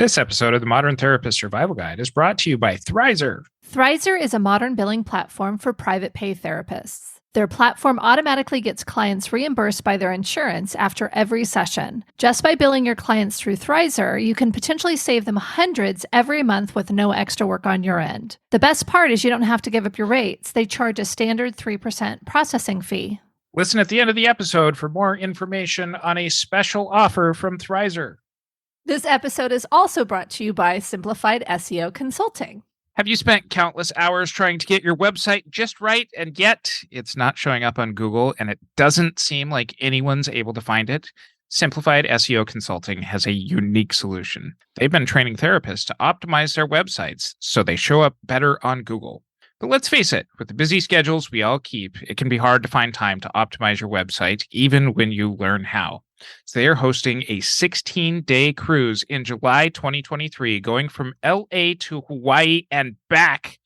This episode of the Modern Therapist Survival Guide is brought to you by Thrizer. Thrizer is a modern billing platform for private pay therapists. Their platform automatically gets clients reimbursed by their insurance after every session. Just by billing your clients through Thrizer, you can potentially save them hundreds every month with no extra work on your end. The best part is you don't have to give up your rates. They charge a standard 3% processing fee. Listen at the end of the episode for more information on a special offer from Thrizer. This episode is also brought to you by Simplified SEO Consulting. Have you spent countless hours trying to get your website just right, and yet it's not showing up on Google, and it doesn't seem like anyone's able to find it? Simplified SEO Consulting has a unique solution. They've been training therapists to optimize their websites so they show up better on Google. But let's face it, with the busy schedules we all keep, it can be hard to find time to optimize your website, even when you learn how. So they are hosting a 16-day cruise in July 2023, going from LA to Hawaii and back.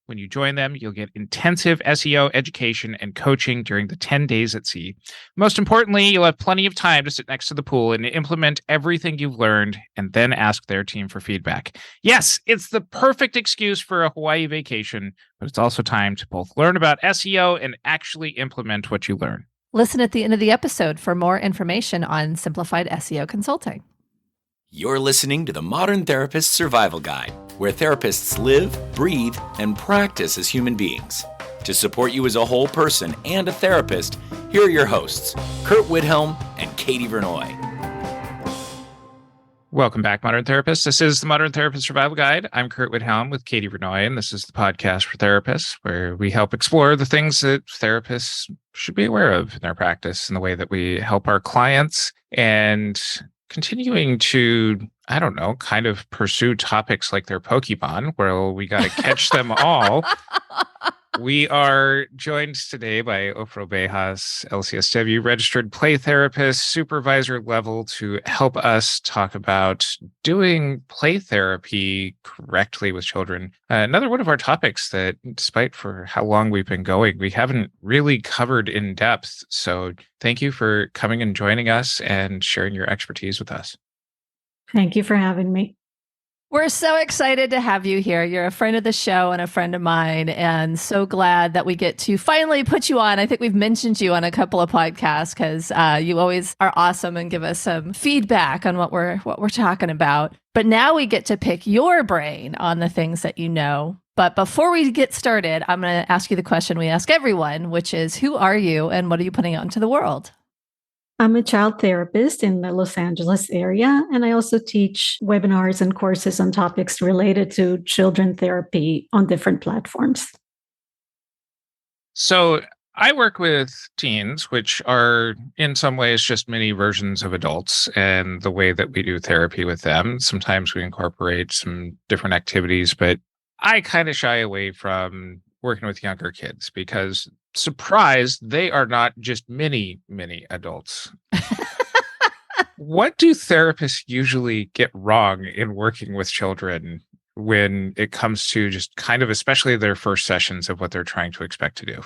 When you join them, you'll get intensive SEO education and coaching during the 10 days at sea. Most importantly, you'll have plenty of time to sit next to the pool and implement everything you've learned and then ask their team for feedback. Yes, it's the perfect excuse for a Hawaii vacation, but it's also time to both learn about SEO and actually implement what you learn. Listen at the end of the episode for more information on Simplified SEO Consulting. You're listening to the Modern Therapist Survival Guide, where therapists live, breathe, and practice as human beings. To support you as a whole person and a therapist, here are your hosts, Curt and Katie Vernoy. Welcome back, Modern Therapists. This is the Modern Therapist Survival Guide. I'm Curt with Katie Vernoy, and this is the podcast for therapists, where we help explore the things that therapists should be aware of in their practice and the way that we help our clients, and continuing to, kind of pursue topics like their Pokemon, where we got to catch them all. We are joined today by Ofra Obejas, LCSW registered play therapist, supervisor level, to help us talk about doing play therapy correctly with children. Another one of our topics that, despite for how long we've been going, we haven't really covered in depth. So thank you for coming and joining us and sharing your expertise with us. Thank you for having me. We're so excited to have you here. You're a friend of the show and a friend of mine, and so glad that we get to finally put you on. I think we've mentioned you on a couple of podcasts because you always are awesome and give us some feedback on what we're talking about. But now we get to pick your brain on the things that you know. But before we get started, I'm going to ask you the question we ask everyone, which is, who are you and what are you putting out into the world? I'm a child therapist in the Los Angeles area, and I also teach webinars and courses on topics related to children therapy on different platforms. So I work with teens, which are in some ways just mini versions of adults, and the way that we do therapy with them. Sometimes we incorporate some different activities, but I kind of shy away from working with younger kids because, surprise, they are not just mini adults. What do therapists usually get wrong in working with children when it comes to just kind of, especially their first sessions of what they're trying to expect to do?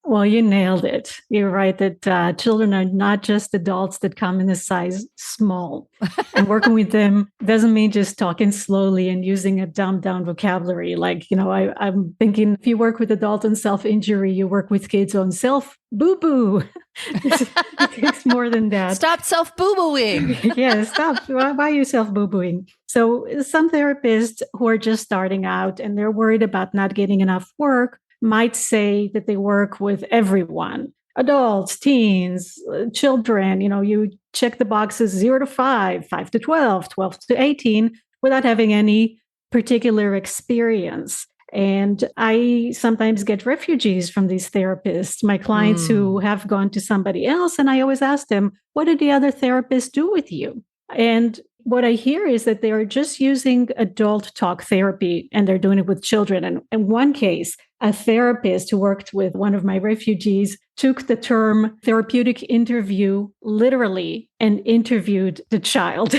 Well, you nailed it. You're right that children are not just adults that come in a size small. And working with them doesn't mean just talking slowly and using a dumbed down vocabulary. I'm thinking if you work with adults on self-injury, you work with kids on self-boo-boo. It takes more than that. Stop self-boo-booing. Yeah, stop. Why are you self-boo-booing? So some therapists who are just starting out and they're worried about not getting enough work might say that they work with everyone, adults, teens, children. You check the boxes 0 to 5, 5 to 12, 12 to 18 without having any particular experience. And I sometimes get refugees from these therapists, my clients who have gone to somebody else. And I always ask them, what did the other therapists do with you? And what I hear is that they are just using adult talk therapy and they're doing it with children. And in one case, a therapist who worked with one of my refugees took the term therapeutic interview literally and interviewed the child.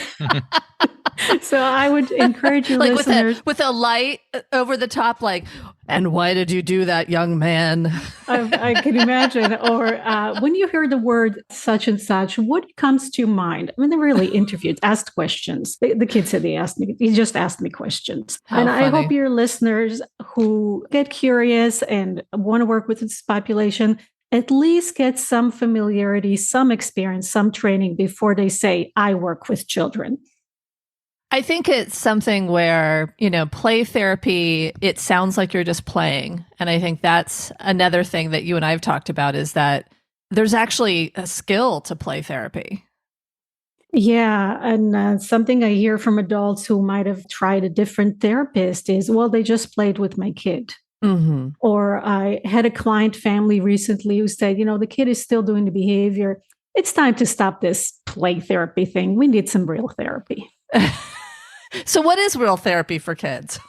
So I would encourage you listeners. With a light over the top, like, And why did you do that, young man? I can imagine. Or when you hear the word such and such, what comes to mind? I mean, they really interviewed, asked questions. The kids said he just asked me questions. How and funny. I hope your listeners who get curious and want to work with this population at least get some familiarity, some experience, some training before they say, I work with children. I think it's something where, play therapy, it sounds like you're just playing. And I think that's another thing that you and I have talked about is that there's actually a skill to play therapy. Yeah. And something I hear from adults who might have tried a different therapist is, well, they just played with my kid. Mm-hmm. Or I had a client family recently who said, the kid is still doing the behavior. It's time to stop this play therapy thing. We need some real therapy. So what is real therapy for kids?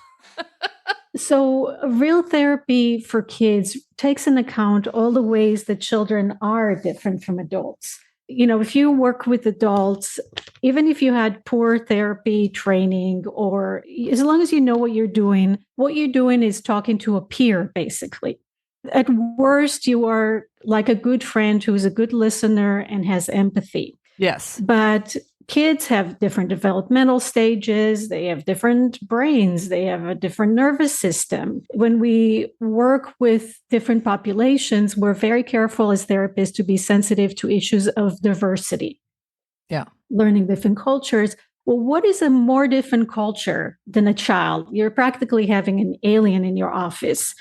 So real therapy for kids takes into account all the ways that children are different from adults. If you work with adults, even if you had poor therapy training, or as long as you know what you're doing is talking to a peer, basically. At worst, you are like a good friend who is a good listener and has empathy. Yes. But kids have different developmental stages. They have different brains. They have a different nervous system. When we work with different populations, we're very careful as therapists to be sensitive to issues of diversity. Yeah. Learning different cultures. Well, what is a more different culture than a child? You're practically having an alien in your office.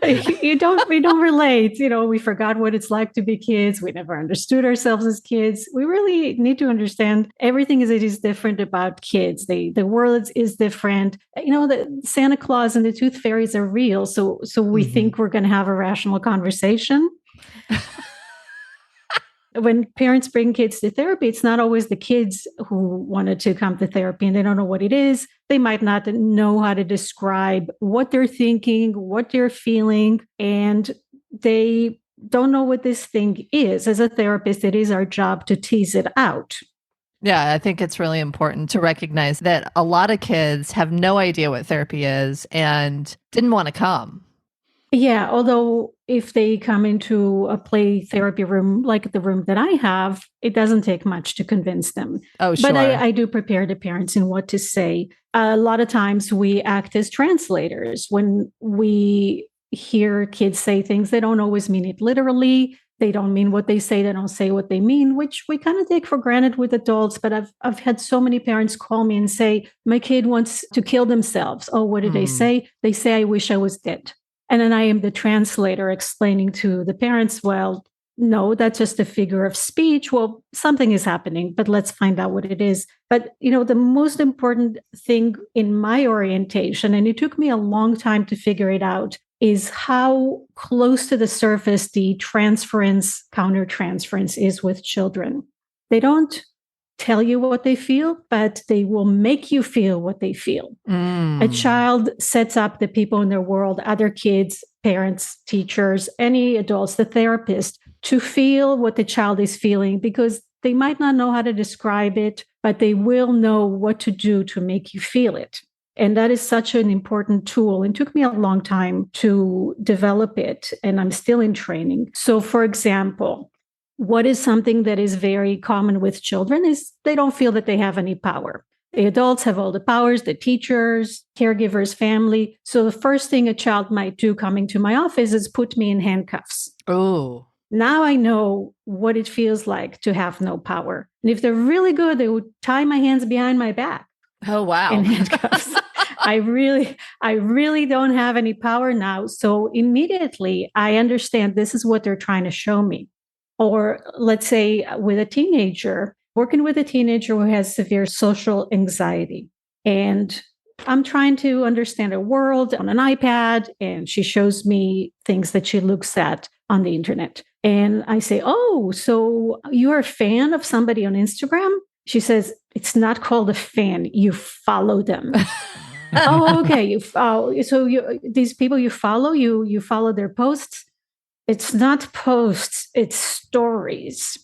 We don't relate. We forgot what it's like to be kids. We never understood ourselves as kids. We really need to understand everything as it is different about kids. The world is different. The Santa Claus and the tooth fairies are real. So we think we're going to have a rational conversation. When parents bring kids to therapy, it's not always the kids who wanted to come to therapy and they don't know what it is. They might not know how to describe what they're thinking, what they're feeling, and they don't know what this thing is. As a therapist, it is our job to tease it out. Yeah, I think it's really important to recognize that a lot of kids have no idea what therapy is and didn't want to come. Yeah, although if they come into a play therapy room like the room that I have, it doesn't take much to convince them. Oh, sure. But I do prepare the parents in what to say. A lot of times we act as translators. When we hear kids say things, they don't always mean it literally. They don't mean what they say. They don't say what they mean, which we kind of take for granted with adults. But I've had so many parents call me and say, my kid wants to kill themselves. Oh, what did they say? They say, I wish I was dead. And then I am the translator explaining to the parents, well, no, that's just a figure of speech. Well, something is happening, but let's find out what it is. But, the most important thing in my orientation, and it took me a long time to figure it out, is how close to the surface the transference, countertransference is with children. They don't tell you what they feel, but they will make you feel what they feel. A child sets up the people in their world, other kids, parents, teachers, any adults, the therapist, to feel what the child is feeling, because they might not know how to describe it, but they will know what to do to make you feel it. And that is such an important tool. It took me a long time to develop it, and I'm still in training. So, for example, what is something that is very common with children is they don't feel that they have any power. The adults have all the powers, the teachers, caregivers, family. So the first thing a child might do coming to my office is put me in handcuffs. Oh. Now I know what it feels like to have no power. And if they're really good, they would tie my hands behind my back. Oh, wow. In handcuffs. I really don't have any power now. So immediately I understand this is what they're trying to show me. Or let's say with a teenager, working with a teenager who has severe social anxiety. And I'm trying to understand her world on an iPad, and she shows me things that she looks at on the internet. And I say, oh, so you're a fan of somebody on Instagram? She says, it's not called a fan. You follow them. Oh, okay. These people you follow, you follow their posts. It's not posts, it's stories.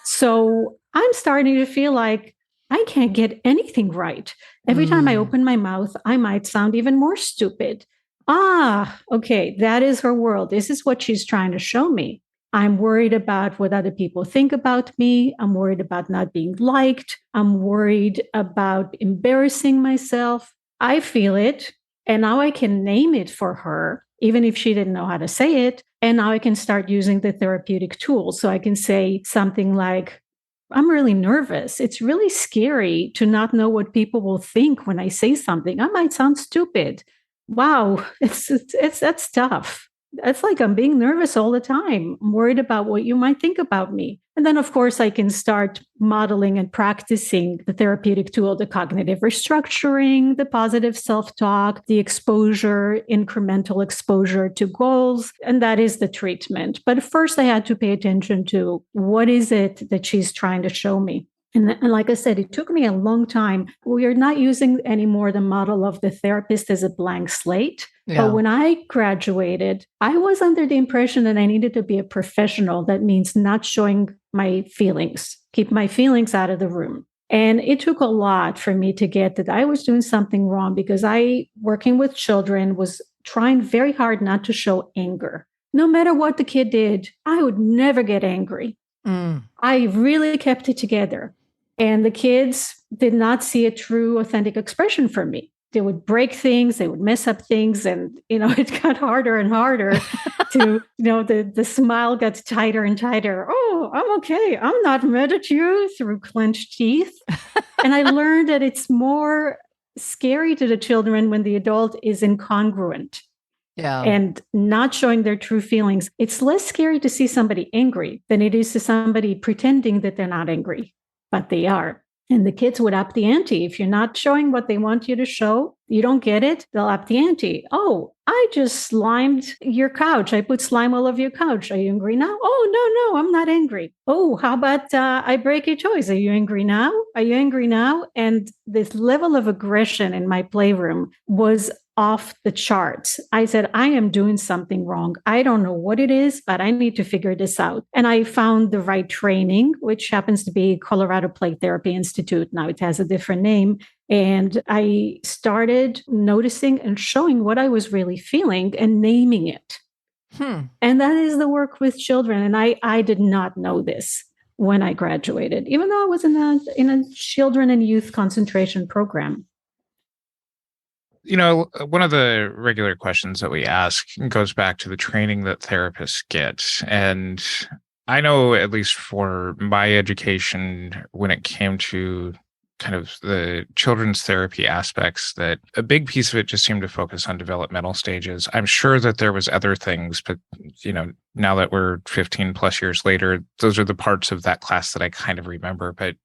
So I'm starting to feel like I can't get anything right. Every time I open my mouth, I might sound even more stupid. Okay, that is her world. This is what she's trying to show me. I'm worried about what other people think about me. I'm worried about not being liked. I'm worried about embarrassing myself. I feel it. And now I can name it for her, even if she didn't know how to say it. And now I can start using the therapeutic tools. So I can say something like, I'm really nervous. It's really scary to not know what people will think when I say something. I might sound stupid. Wow, that's tough. It's like I'm being nervous all the time. I'm worried about what you might think about me. And then, of course, I can start modeling and practicing the therapeutic tool, the cognitive restructuring, the positive self-talk, the exposure, incremental exposure to goals. And that is the treatment. But first, I had to pay attention to what is it that she's trying to show me. And like I said, it took me a long time. We are not using anymore the model of the therapist as a blank slate. Yeah. But when I graduated, I was under the impression that I needed to be a professional. That means not showing my feelings, keep my feelings out of the room. And it took a lot for me to get that I was doing something wrong because working with children, was trying very hard not to show anger. No matter what the kid did, I would never get angry. I really kept it together. And the kids did not see a true, authentic expression from me. They would break things, they would mess up things. And, it got harder and harder to, the smile got tighter and tighter. Oh, I'm okay. I'm not mad at you, through clenched teeth. And I learned that it's more scary to the children when the adult is incongruent. Yeah. And not showing their true feelings. It's less scary to see somebody angry than it is to somebody pretending that they're not angry, but they are. And the kids would up the ante. If you're not showing what they want you to show, you don't get it, they'll up the ante. Oh, I just slimed your couch. I put slime all over your couch. Are you angry now? Oh, no, I'm not angry. Oh, how about I break your toys? Are you angry now? Are you angry now? And this level of aggression in my playroom was off the charts. I said, I am doing something wrong. I don't know what it is, but I need to figure this out. And I found the right training, which happens to be Colorado Play Therapy Institute. Now it has a different name. And I started noticing and showing what I was really feeling and naming it. And that is the work with children. And I did not know this when I graduated, even though I was in a children and youth concentration program. One of the regular questions that we ask goes back to the training that therapists get. And I know, at least for my education, when it came to kind of the children's therapy aspects, that a big piece of it just seemed to focus on developmental stages. I'm sure that there was other things, but, now that we're 15 plus years later, those are the parts of that class that I kind of remember. But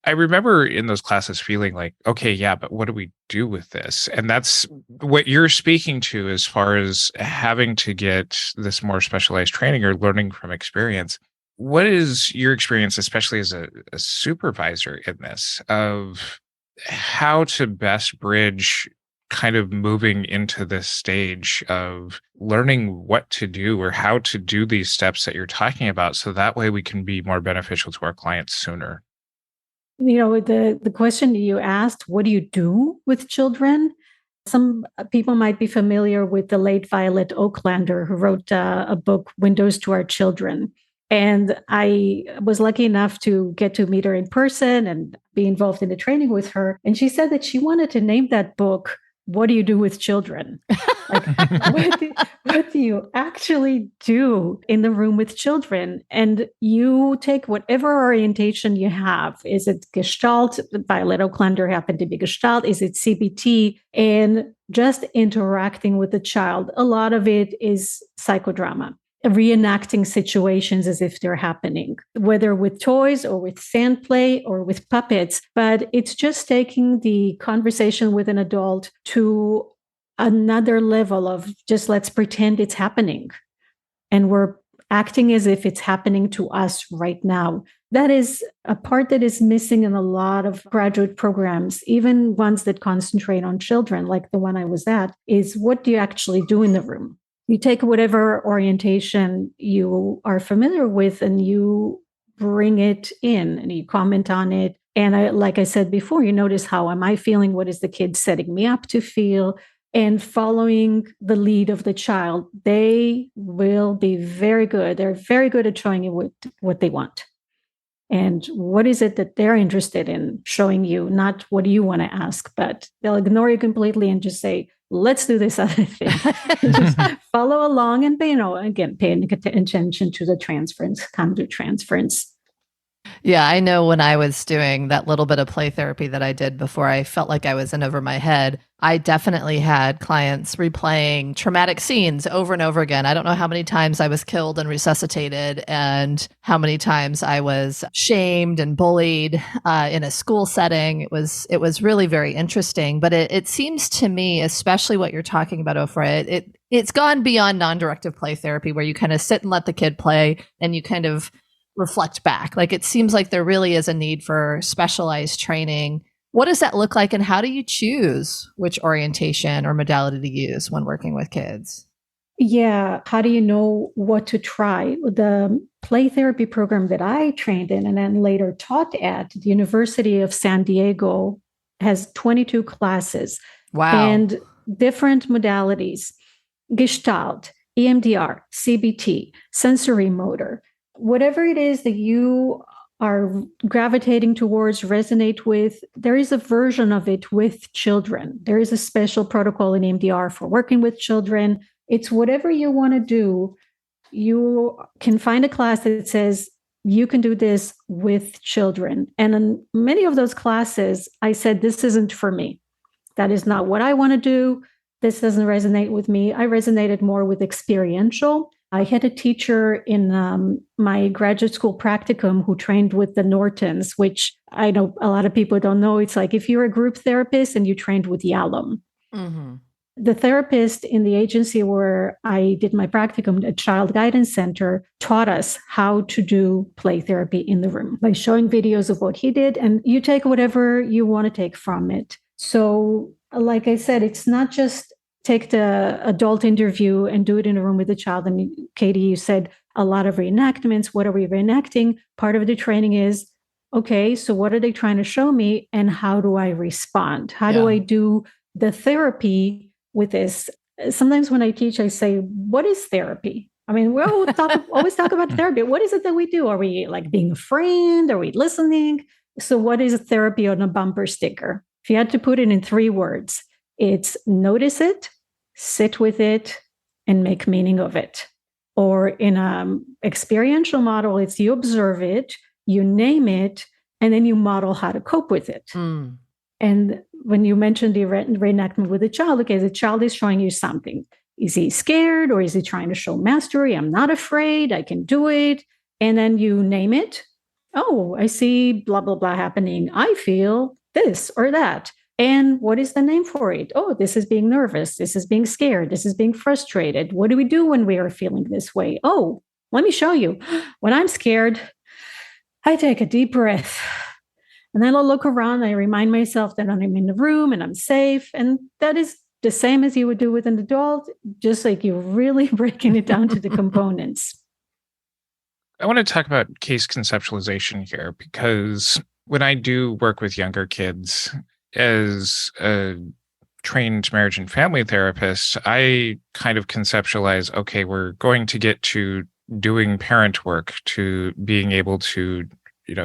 I remember in those classes feeling like, okay, yeah, but what do we do with this? And that's what you're speaking to as far as having to get this more specialized training or learning from experience. What is your experience, especially as a supervisor in this, of how to best bridge kind of moving into this stage of learning what to do or how to do these steps that you're talking about, so that way we can be more beneficial to our clients sooner? The question you asked, what do you do with children? Some people might be familiar with the late Violet Oaklander, who wrote a book, Windows to Our Children. And I was lucky enough to get to meet her in person and be involved in the training with her. And she said that she wanted to name that book, What Do You Do with Children? Like, what do you actually do in the room with children? And you take whatever orientation you have. Is it Gestalt? Violet Oaklander happened to be Gestalt. Is it CBT? And just interacting with the child. A lot of it is psychodrama, reenacting situations as if they're happening, whether with toys or with fan play or with puppets. But it's just taking the conversation with an adult to another level of just let's pretend it's happening. And we're acting as if it's happening to us right now. That is a part that is missing in a lot of graduate programs, even ones that concentrate on children, like the one I was at, is what do you actually do in the room? You take whatever orientation you are familiar with and you bring it in and you comment on it. And like I said before, you notice how am I feeling? What is the kid setting me up to feel? And following the lead of the child, they will be very good. They're very good at showing you what they want. And what is it that they're interested in showing you? Not what do you want to ask, but they'll ignore you completely and just say, let's do this other thing. Just follow along and, again, paying attention to the transference, counter-transference. Yeah, I know when I was doing that little bit of play therapy that I did before I felt like I was in over my head, I definitely had clients replaying traumatic scenes over and over again. I don't know how many times I was killed and resuscitated and how many times I was shamed and bullied in a school setting. It was really very interesting. But it seems to me, especially what you're talking about, Ofra, it's gone beyond non-directive play therapy where you kind of sit and let the kid play and you kind of reflect back. Like it seems like there really is a need for specialized training. What does that look like and how do you choose which orientation or modality to use when working with kids? Yeah. How do you know what to try? The play therapy program that I trained in and then later taught at the University of San Diego has 22 classes. Wow. And different modalities, Gestalt, EMDR, CBT, sensory motor, whatever it is that you are gravitating towards, resonate with, there is a version of it with children. There is a special protocol in EMDR for working with children. It's whatever you want to do. You can find a class that says you can do this with children. And in many of those classes, I said, this isn't for me. That is not what I want to do. This doesn't resonate with me. I resonated more with experiential. I had a teacher in my graduate school practicum who trained with the Nortons, which I know a lot of people don't know. It's like if you're a group therapist and you trained with Yalom. Mm-hmm. The therapist in the agency where I did my practicum, a child guidance center, taught us how to do play therapy in the room by showing videos of what he did. And you take whatever you want to take from it. So, like I said, it's not just take the adult interview and do it in a room with the child. And Katie, you said a lot of reenactments. What are we reenacting? Part of the training is, okay, so what are they trying to show me? And how do I respond? How do I do the therapy with this? Sometimes when I teach, I say, what is therapy? I mean, we always talk about therapy. What is it that we do? Are we like being a friend? Are we listening? So what is a therapy on a bumper sticker? If you had to put it in 3 words, it's notice it, sit with it, and make meaning of it. Or in an experiential model, it's you observe it, you name it, and then you model how to cope with it. Mm. And when you mentioned the reenactment with the child, okay, the child is showing you something. Is he scared or is he trying to show mastery? I'm not afraid, I can do it. And then you name it. Oh, I see blah, blah, blah happening. I feel this or that. And what is the name for it? Oh, this is being nervous. This is being scared. This is being frustrated. What do we do when we are feeling this way? Oh, let me show you. When I'm scared, I take a deep breath. And then I'll look around. I remind myself that I'm in the room and I'm safe. And that is the same as you would do with an adult, just like you're really breaking it down to the components. I want to talk about case conceptualization here, because when I do work with younger kids, as a trained marriage and family therapist, I kind of conceptualize, okay, we're going to get to doing parent work, to being able to,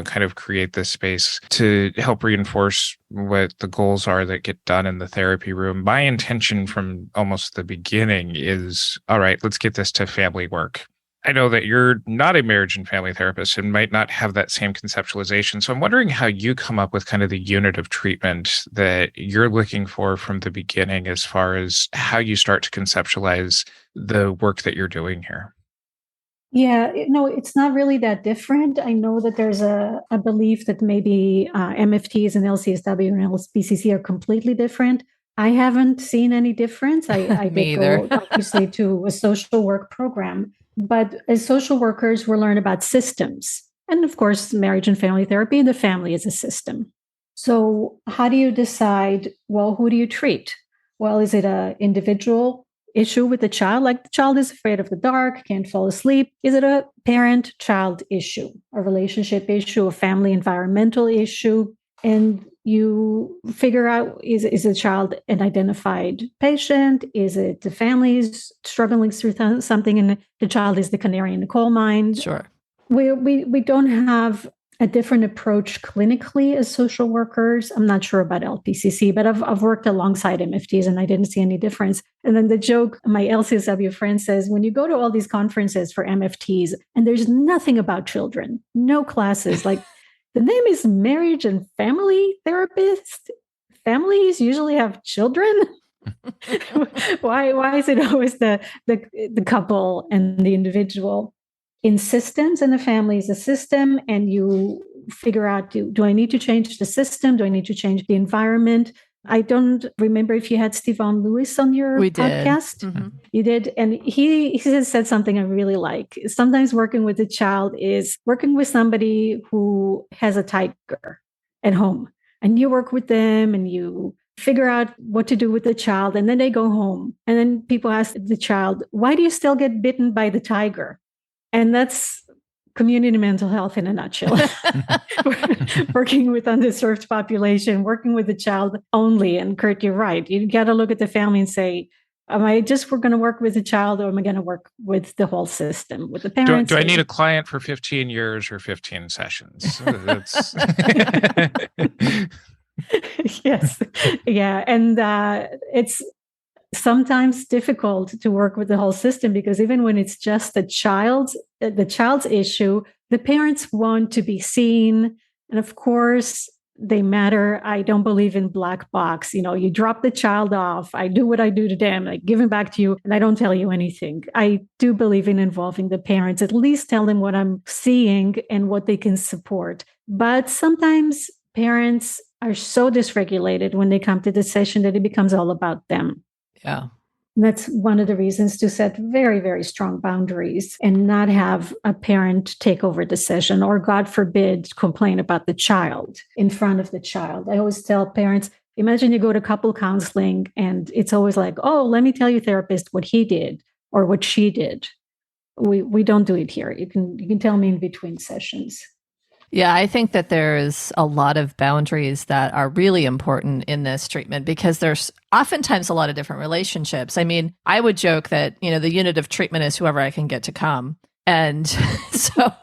kind of create this space to help reinforce what the goals are that get done in the therapy room. My intention from almost the beginning is, all right, let's get this to family work. I know that you're not a marriage and family therapist and might not have that same conceptualization. So I'm wondering how you come up with kind of the unit of treatment that you're looking for from the beginning as far as how you start to conceptualize the work that you're doing here. Yeah, it's not really that different. I know that there's a belief that maybe MFTs and LCSW and LBCC are completely different. I haven't seen any difference. I did go obviously to a social work program. But as social workers, we learn about systems. And of course, marriage and family therapy, the family is a system. So how do you decide, well, who do you treat? Well, is it an individual issue with the child? Like the child is afraid of the dark, can't fall asleep. Is it a parent-child issue, a relationship issue, a family environmental issue? and you figure out, is the child an identified patient? Is it the family's struggling through something and the child is the canary in the coal mine? Sure. We don't have a different approach clinically as social workers. I'm not sure about LPCC, but I've worked alongside MFTs and I didn't see any difference. And then the joke, my LCSW friend says, when you go to all these conferences for MFTs and there's nothing about children, no classes, like the name is marriage and family therapist. Families usually have children. Why is it always the couple and the individual? In systems, and the family is a system, and you figure out, do I need to change the system? Do I need to change the environment? I don't remember if you had Stephen Lewis on your podcast. Mm-hmm. You did. And he said something I really like. Sometimes working with a child is working with somebody who has a tiger at home, and you work with them and you figure out what to do with the child. And then they go home. And then people ask the child, why do you still get bitten by the tiger? And that's community mental health in a nutshell. Working with underserved population, working with the child only. And Curt, you're right. You got to look at the family and say, we're going to work with the child, or am I going to work with the whole system, with the parents? Do I need a client for 15 years or 15 sessions? Yes. Yeah. And it's sometimes difficult to work with the whole system, because even when it's just the child's issue, the parents want to be seen. And of course, they matter. I don't believe in black box. You drop the child off. I do what I do to them, like give him back to you, and I don't tell you anything. I do believe in involving the parents, at least tell them what I'm seeing and what they can support. But sometimes parents are so dysregulated when they come to the session that it becomes all about them. Yeah. And that's one of the reasons to set very, very strong boundaries and not have a parent take over the session, or God forbid, complain about the child in front of the child. I always tell parents, imagine you go to couple counseling and it's always like, oh, let me tell you, therapist, what he did or what she did. We don't do it here. You can tell me in between sessions. Yeah, I think that there's a lot of boundaries that are really important in this treatment, because there's oftentimes a lot of different relationships. I mean, I would joke that, the unit of treatment is whoever I can get to come. And so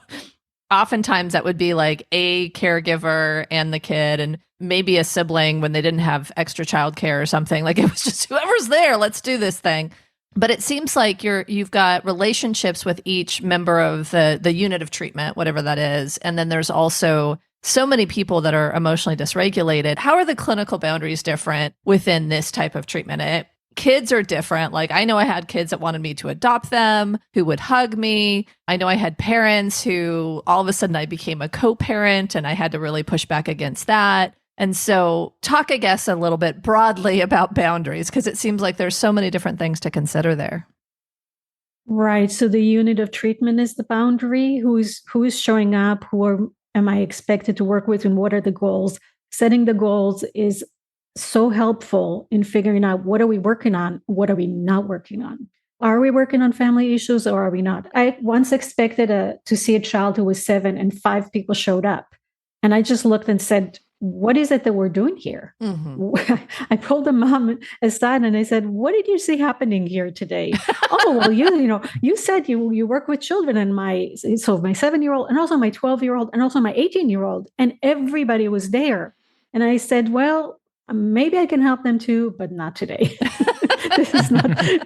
oftentimes that would be like a caregiver and the kid, and maybe a sibling when they didn't have extra childcare or something. Like it was just whoever's there, let's do this thing. But it seems like you've got relationships with each member of the unit of treatment, whatever that is. And then there's also so many people that are emotionally dysregulated. How are the clinical boundaries different within this type of treatment? Kids are different. Like I know I had kids that wanted me to adopt them, who would hug me. I know I had parents who all of a sudden I became a co-parent, and I had to really push back against that. And so talk, I guess, a little bit broadly about boundaries, because it seems like there's so many different things to consider there. Right. So the unit of treatment is the boundary. Who is showing up? Am I expected to work with, and what are the goals? Setting the goals is so helpful in figuring out, what are we working on? What are we not working on? Are we working on family issues, or are we not? I once expected to see a child who was 7 and 5 people showed up. And I just looked and said, what is it that we're doing here? Mm-hmm. I pulled the mom aside and I said, what did you see happening here today? Oh, well, you said you work with children, and my 7-year-old, and also my 12-year-old, and also my 18-year-old, and everybody was there. And I said, well, maybe I can help them too, but not today.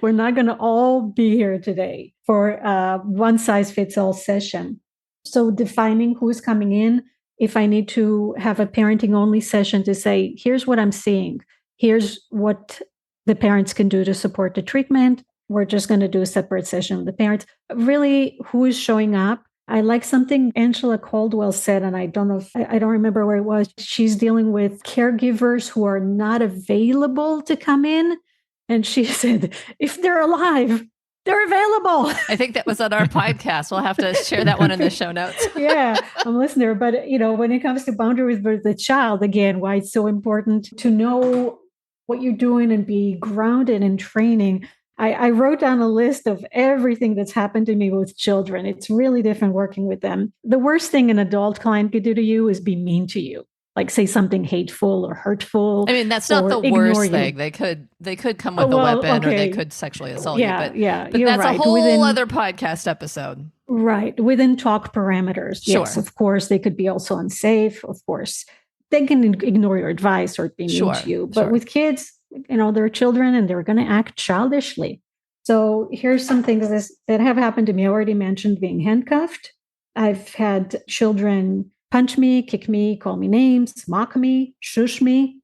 We're not going to all be here today for a one size fits all session. So defining who's coming in. If I need to have a parenting only session to say, here's what I'm seeing, here's what the parents can do to support the treatment, we're just going to do a separate session with the parents. Really, who is showing up? I like something Angela Caldwell said, and I don't know I don't remember where it was. She's dealing with caregivers who are not available to come in. And she said, if they're alive, they're available. I think that was on our podcast. We'll have to share that one in the show notes. Yeah, I'm a listener. But, when it comes to boundaries with the child, again, why it's so important to know what you're doing and be grounded in training. I wrote down a list of everything that's happened to me with children. It's really different working with them. The worst thing an adult client could do to you is be mean to you. like say something hateful or hurtful. I mean, that's not the worst thing. They could come with a weapon, or they could sexually assault you. But that's right. A whole other podcast episode. Right. Within talk parameters. Sure. Yes, of course. They could be also unsafe. Of course, they can ignore your advice or be mean to you. But with kids, they're children and they're going to act childishly. So here's some things that have happened to me. I already mentioned being handcuffed. I've had children punch me, kick me, call me names, mock me, shush me,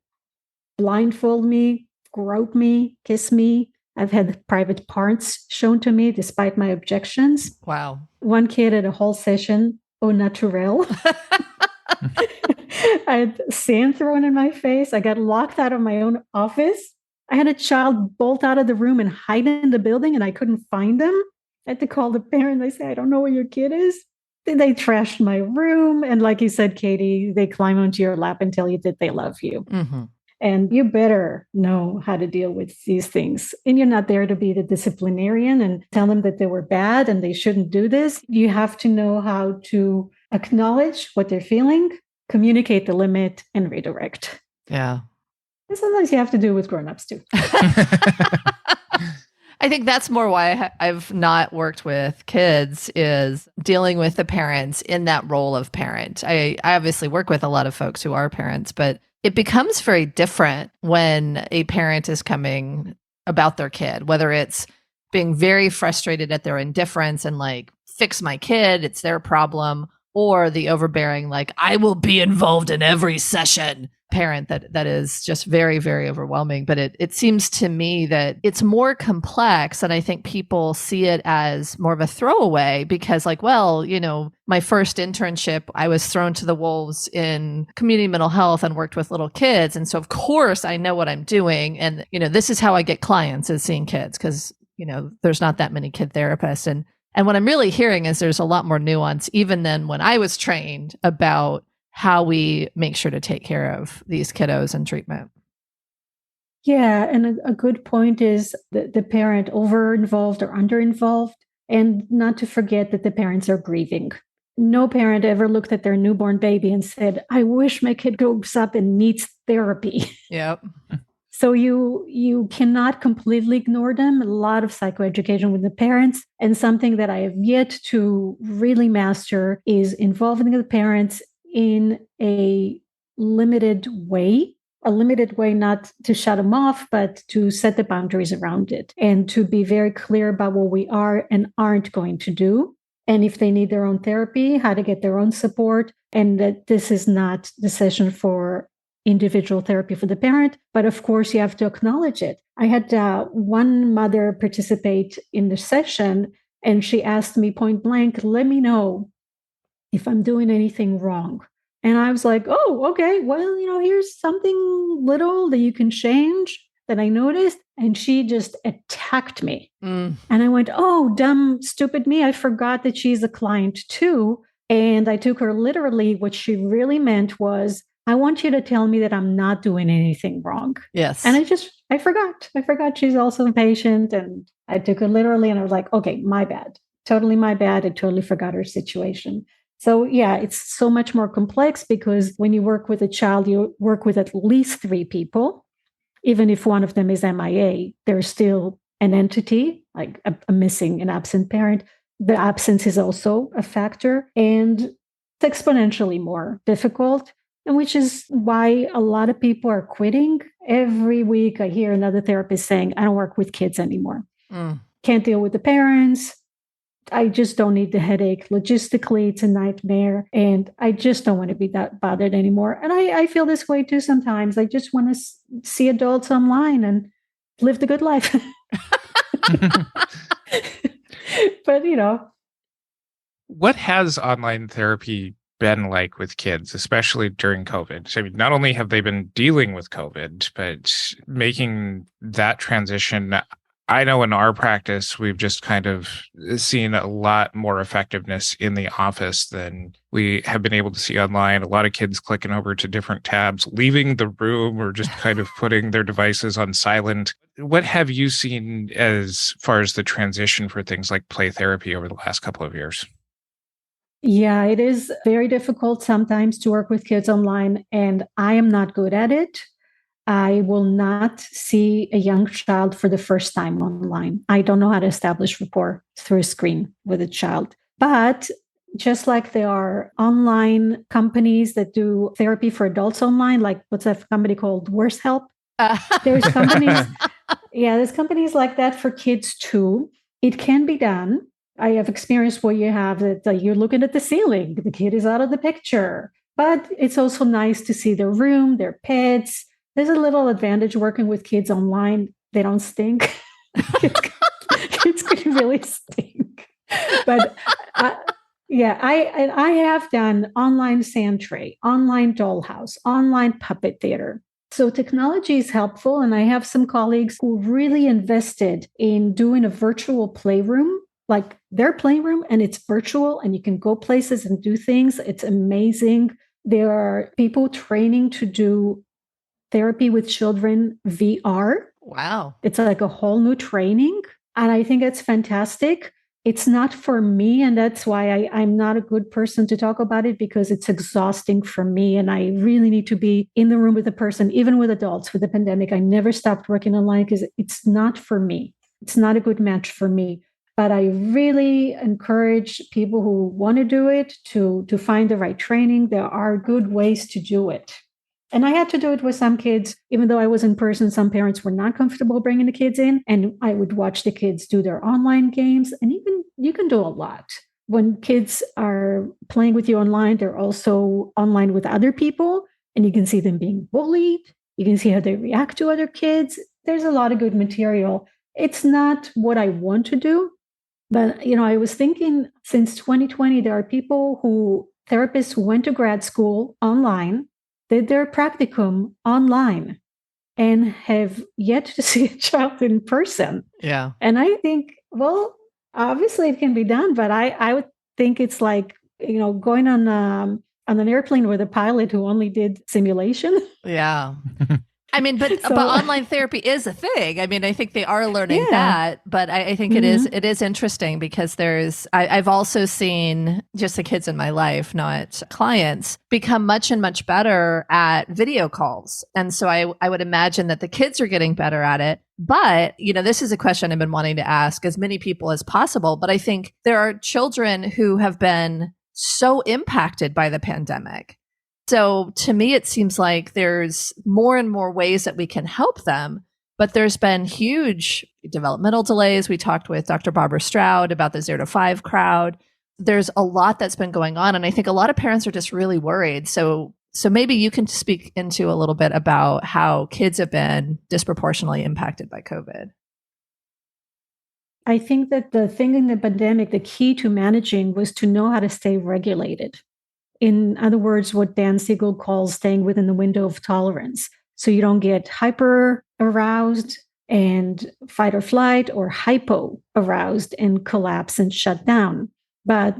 blindfold me, grope me, kiss me. I've had private parts shown to me despite my objections. Wow. One kid at a whole session, au naturel. I had sand thrown in my face. I got locked out of my own office. I had a child bolt out of the room and hide in the building, and I couldn't find them. I had to call the parent. I say, I don't know where your kid is. They trashed my room. And like you said, Katie, they climb onto your lap and tell you that they love you. Mm-hmm. And you better know how to deal with these things. And you're not there to be the disciplinarian and tell them that they were bad and they shouldn't do this. You have to know how to acknowledge what they're feeling, communicate the limit, and redirect. Yeah. And sometimes you have to do it with grown-ups too. I think that's more why I've not worked with kids, is dealing with the parents in that role of parent. I obviously work with a lot of folks who are parents, but it becomes very different when a parent is coming about their kid, whether it's being very frustrated at their indifference and like, fix my kid, it's their problem, or the overbearing, like, I will be involved in every session parent that is just very, very overwhelming. But it seems to me that it's more complex, and I think people see it as more of a throwaway because, like, well, my first internship, I was thrown to the wolves in community mental health and worked with little kids. And so of course I know what I'm doing. And, this is how I get clients, is seeing kids, because, there's not that many kid therapists. And what I'm really hearing is there's a lot more nuance, even than when I was trained, about how we make sure to take care of these kiddos in treatment. Yeah. And a good point is the parent over-involved or under-involved, and not to forget that the parents are grieving. No parent ever looked at their newborn baby and said, I wish my kid grows up and needs therapy. Yep. So you cannot completely ignore them. A lot of psychoeducation with the parents. And something that I have yet to really master is involving the parents in a limited way, not to shut them off, but to set the boundaries around it and to be very clear about what we are and aren't going to do. And if they need their own therapy, how to get their own support, and that this is not the session for individual therapy for the parent. But of course, you have to acknowledge it. I had one mother participate in the session, and she asked me point blank, let me know if I'm doing anything wrong. And I was like, oh, okay, well, here's something little that you can change that I noticed. And she just attacked me. And I went, oh, dumb, stupid me. I forgot that she's a client too. And I took her literally. What she really meant was, I want you to tell me that I'm not doing anything wrong. Yes. And I forgot. I forgot she's also a patient. And I took her literally, and I was like, okay, my bad. Totally my bad. I totally forgot her situation. So yeah, it's so much more complex, because when you work with a child, you work with at least 3 people. Even if one of them is MIA, there's still an entity, like a missing, an absent parent. The absence is also a factor, and it's exponentially more difficult. And which is why a lot of people are quitting. Every week I hear another therapist saying, I don't work with kids anymore. Can't deal with the parents. I just don't need the headache. Logistically, it's a nightmare. And I just don't want to be that bothered anymore. And I feel this way too sometimes. I just want to see adults online and live the good life. But, What has online therapy been like with kids, especially during COVID? I mean, not only have they been dealing with COVID, but making that transition. I know in our practice, we've just kind of seen a lot more effectiveness in the office than we have been able to see online. A lot of kids clicking over to different tabs, leaving the room, or just kind of putting their devices on silent. What have you seen as far as the transition for things like play therapy over the last couple of years? Yeah, it is very difficult sometimes to work with kids online, and I am not good at it. I will not see a young child for the first time online. I don't know how to establish rapport through a screen with a child. But just like there are online companies that do therapy for adults online, like what's that company called? Worse Help. There's companies, there's companies like that for kids too. It can be done. I have experience where you have that you're looking at the ceiling, the kid is out of the picture. But it's also nice to see their room, their pets. There's a little advantage working with kids online. They don't stink. Kids can really stink. But I have done online sand tray, online dollhouse, online puppet theater. So technology is helpful. And I have some colleagues who really invested in doing a virtual playroom, like their playroom, and it's virtual and you can go places and do things. It's amazing. There are people training to do therapy with children VR. Wow. It's like a whole new training. And I think it's fantastic. It's not for me. And that's why I'm not a good person to talk about it, because it's exhausting for me. And I really need to be in the room with the person, even with adults. With the pandemic, I never stopped working online because it's not for me. It's not a good match for me. But I really encourage people who want to do it to find the right training. There are good ways to do it. And I had to do it with some kids, even though I was in person. Some parents were not comfortable bringing the kids in, and I would watch the kids do their online games. And even you can do a lot. When kids are playing with you online, they're also online with other people, and you can see them being bullied. You can see how they react to other kids. There's a lot of good material. It's not what I want to do, but I was thinking since 2020, there are therapists who went to grad school online, did their practicum online, and have yet to see a child in person. Yeah. And I think, well, obviously it can be done, but I would think it's like, going on an airplane with a pilot who only did simulation. Yeah. I mean, but online therapy is a thing. I mean, I think they are learning that, but I think it is interesting because I've also seen just the kids in my life, not clients, become much and much better at video calls. And so I would imagine that the kids are getting better at it. But, this is a question I've been wanting to ask as many people as possible. But I think there are children who have been so impacted by the pandemic. So to me, it seems like there's more and more ways that we can help them, but there's been huge developmental delays. We talked with Dr. Barbara Stroud about the 0 to 5 crowd. There's a lot that's been going on. And I think a lot of parents are just really worried. So maybe you can speak into a little bit about how kids have been disproportionately impacted by COVID. I think that the thing in the pandemic, the key to managing was to know how to stay regulated. In other words, what Dan Siegel calls staying within the window of tolerance. So you don't get hyper aroused and fight or flight, or hypo aroused and collapse and shut down. But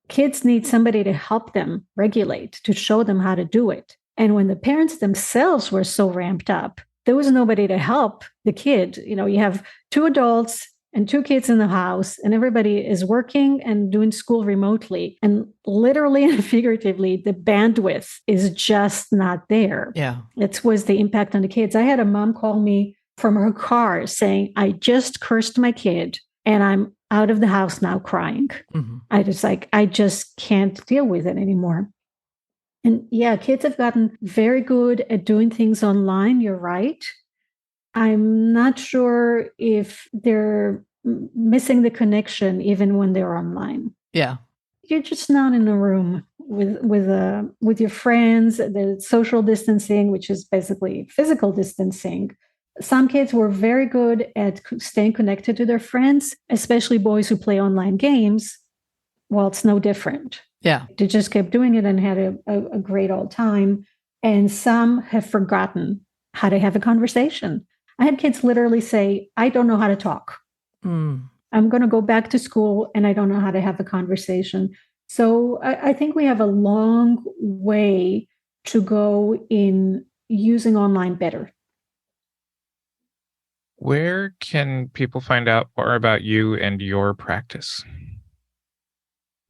kids need somebody to help them regulate, to show them how to do it. And when the parents themselves were so ramped up, there was nobody to help the kid. You have 2 adults and 2 kids in the house, and everybody is working and doing school remotely. And literally and figuratively, the bandwidth is just not there. Yeah. It was the impact on the kids. I had a mom call me from her car saying, I just cursed my kid and I'm out of the house now crying. Mm-hmm. I just can't deal with it anymore. And kids have gotten very good at doing things online. You're right. I'm not sure if they're missing the connection even when they're online. Yeah. You're just not in a room with your friends, the social distancing, which is basically physical distancing. Some kids were very good at staying connected to their friends, especially boys who play online games. Well, it's no different. Yeah. They just kept doing it and had a great old time. And some have forgotten how to have a conversation. I had kids literally say, I don't know how to talk. I'm going to go back to school and I don't know how to have a conversation. So I think we have a long way to go in using online better. Where can people find out more about you and your practice?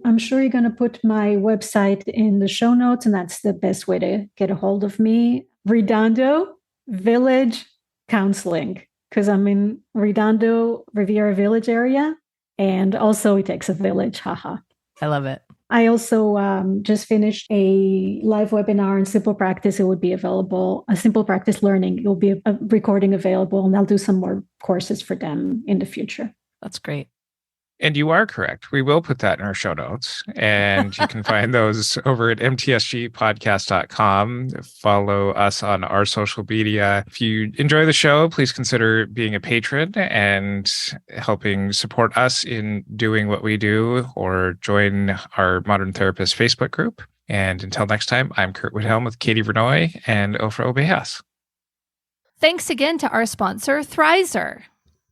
I'm sure you're going to put my website in the show notes, and that's the best way to get a hold of me. Redondo Village Counseling, because I'm in Redondo, Riviera Village area. And also it takes a village. Haha. I love it. I also just finished a live webinar on Simple Practice. It would be available, a Simple Practice Learning. It will be a recording available, and I'll do some more courses for them in the future. That's great. And you are correct. We will put that in our show notes. And you can find those over at mtsgpodcast.com. Follow us on our social media. If you enjoy the show, please consider being a patron and helping support us in doing what we do, or join our Modern Therapist Facebook group. And until next time, I'm Curt Woodhelm with Katie Vernoy and Ofra Obejas. Thanks again to our sponsor, Thrizer.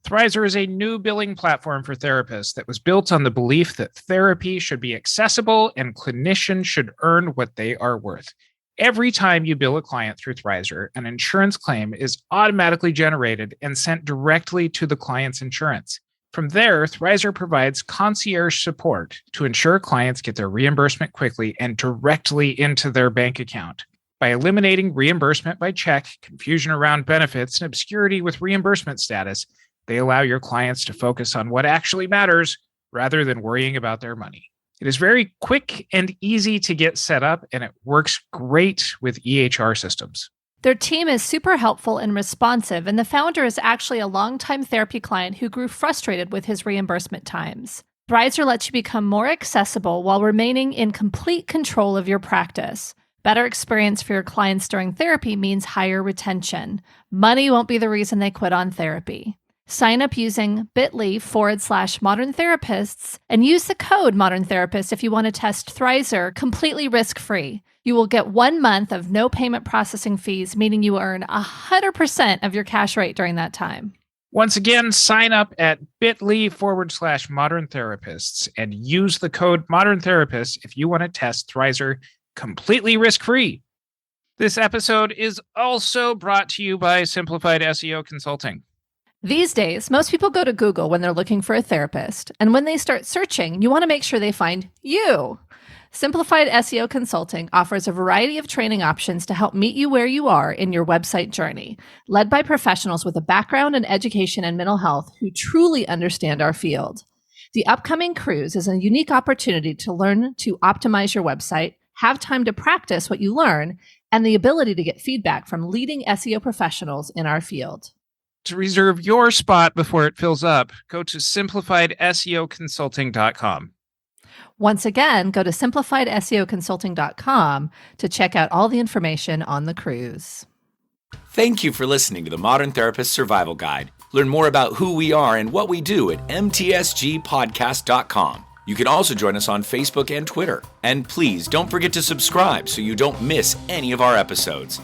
Thrizer is a new billing platform for therapists that was built on the belief that therapy should be accessible and clinicians should earn what they are worth. Every time you bill a client through Thrizer, an insurance claim is automatically generated and sent directly to the client's insurance. From there, Thrizer provides concierge support to ensure clients get their reimbursement quickly and directly into their bank account. By eliminating reimbursement by check, confusion around benefits, and obscurity with reimbursement status, they allow your clients to focus on what actually matters rather than worrying about their money. It is very quick and easy to get set up, and it works great with EHR systems. Their team is super helpful and responsive, and the founder is actually a longtime therapy client who grew frustrated with his reimbursement times. Thrizer lets you become more accessible while remaining in complete control of your practice. Better experience for your clients during therapy means higher retention. Money won't be the reason they quit on therapy. Sign up using bit.ly/Modern Therapists and use the code Modern Therapist if you want to test Thrizer completely risk-free. You will get 1 month of no payment processing fees, meaning you earn 100% of your cash rate during that time. Once again, sign up at bit.ly/Modern Therapists and use the code Modern Therapists if you want to test Thrizer completely risk-free. This episode is also brought to you by Simplified SEO Consulting. These days, most people go to Google when they're looking for a therapist, and when they start searching, you want to make sure they find you. Simplified SEO Consulting offers a variety of training options to help meet you where you are in your website journey, led by professionals with a background in education and mental health who truly understand our field. The upcoming cruise is a unique opportunity to learn to optimize your website, have time to practice what you learn, and the ability to get feedback from leading SEO professionals in our field. To reserve your spot before it fills up, go to simplifiedseoconsulting.com. Once again, go to simplifiedseoconsulting.com to check out all the information on the cruise. Thank you for listening to the Modern Therapist Survival Guide. Learn more about who we are and what we do at mtsgpodcast.com. You can also join us on Facebook and Twitter. And please don't forget to subscribe so you don't miss any of our episodes.